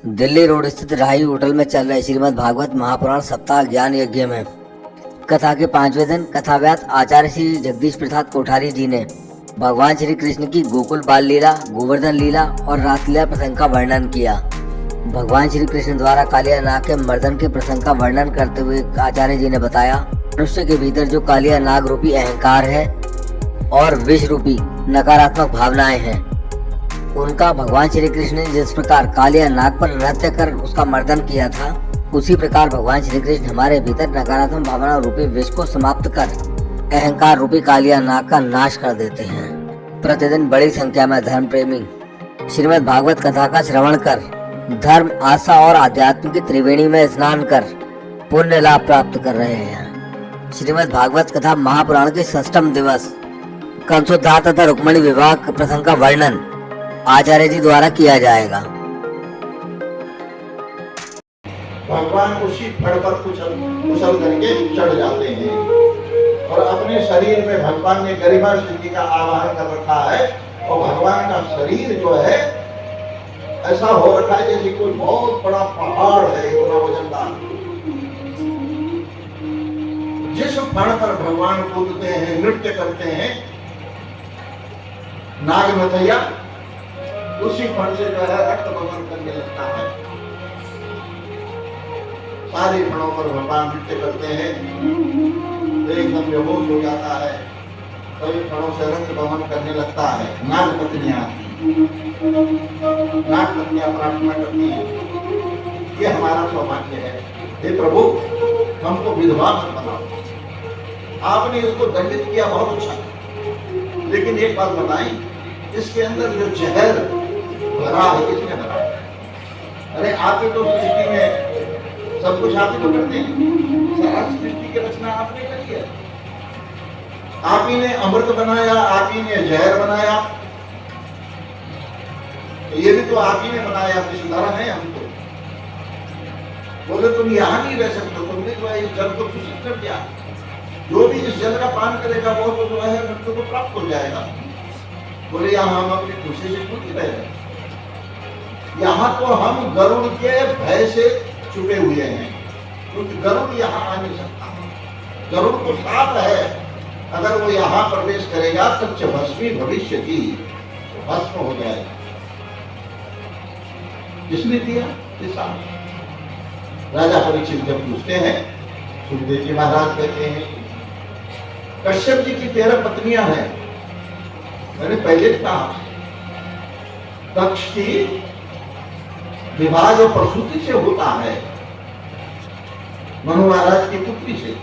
Delhi road स्थित राही hotel में चल रहे श्रीमद् भागवत महापुराण सप्ताह ज्ञान यज्ञ में कथा के 5वें दिन कथाव्यास आचार्य श्री जगदीश प्रसाद कोठारी जी ने भगवान श्री कृष्ण की गोकुल बाल लीला, गोवर्धन लीला और रासलीला प्रसंग का वर्णन किया। भगवान श्री कृष्ण द्वारा कालिया नाग के मर्दन के प्रसंग का वर्णन करते हुए आचार्य जी ने बताया, मनुष्य के भीतर जो कालिया नाग रूपी अहंकार है और विष रूपी नकारात्मक भावनाएं हैं, उनका भगवान श्री कृष्ण ने जिस प्रकार कालिया नाग पर नृत्य कर उसका मर्दन किया था, उसी प्रकार भगवान श्री कृष्ण हमारे भीतर नकारात्मक भावना रूपी विष को समाप्त कर अहंकार रूपी कालिया नाग का नाश कर देते हैं। प्रतिदिन बड़ी संख्या में धर्म प्रेमी श्रीमद् भागवत कथा का श्रवण कर धर्म, आस्था और आध्यात्म की त्रिवेणी में स्नान कर पुण्य लाभ प्राप्त कर रहे हैं। श्रीमद् भागवत कथा महापुराण के 6वें दिवस कंसोद्धार तथा रुक्मिणी विवाह प्रसंग का वर्णन आचार्य जी द्वारा किया जाएगा। भगवान उसी फड़ पर कुशल करके चढ़ जाते हैं और अपने शरीर में भगवान ने गरिमा सिद्धि का आवाहन कर रखा है और भगवान का शरीर जो है ऐसा हो रखा है जैसे कोई बहुत बड़ा पहाड़ है, इतना वजनदार। जिस फड़ पर भगवान कूदते हैं, नृत्य करते हैं नाग नथैया, उसी फड़ से जो है रक्त बमन करने लगता है। सारे फड़ों पर भगवान नृत्य करते हैं, एकदम बेहोश हो जाता है, कई फड़ों से रक्त बमन करने लगता है। नाग पत्नियां प्रार्थना करती हैं, ये हमारा सौभाग्य है, हे प्रभु हमको विधवा मत बनाओ। आपने इसको दंडित किया, बहुत अच्छा, लेकिन एक बात बताएं, इसके अंदर जो जहर भरा है किसने भरा? अरे आप ही तो सृष्टि में सब कुछ आप ही तो करते हैं, सारा सृष्टि की रचना आपने करी है। आप ही ने अमृत बनाया, आप ही ने जहर बनाया, तो ये भी तो आप ही ने बनाया, विषधारा है हमको। बोले तुम यहाँ नहीं रह सकते, तुमने जो है इस जल को दूषित कर दिया, जो भी इस जल का पान करेगा वो तो जो है मृत्यु को प्राप्त हो जाएगा। बोले यहाँ हम अपनी खुशी से क्यों नहीं रह रहे? यहाँ तो हम गरुड़ के भय से छुपे हुए हैं, क्योंकि गरुड़ यहाँ आ नहीं सकता। गरुड़ को साफ है, अगर वो यहाँ प्रवेश करेगा तच्च भस्मी भविष्य की, तो भस्म हो जाएगा। किसने दिया? राजा परीक्षित जब पूछते हैं, सुखदेव जी महाराज कहते हैं कश्यप जी की 13 पत्नियां हैं। मैंने पहले कहा दक्ष की विवाह जो प्रसूति से होता है, मनु महाराज की पुत्री से,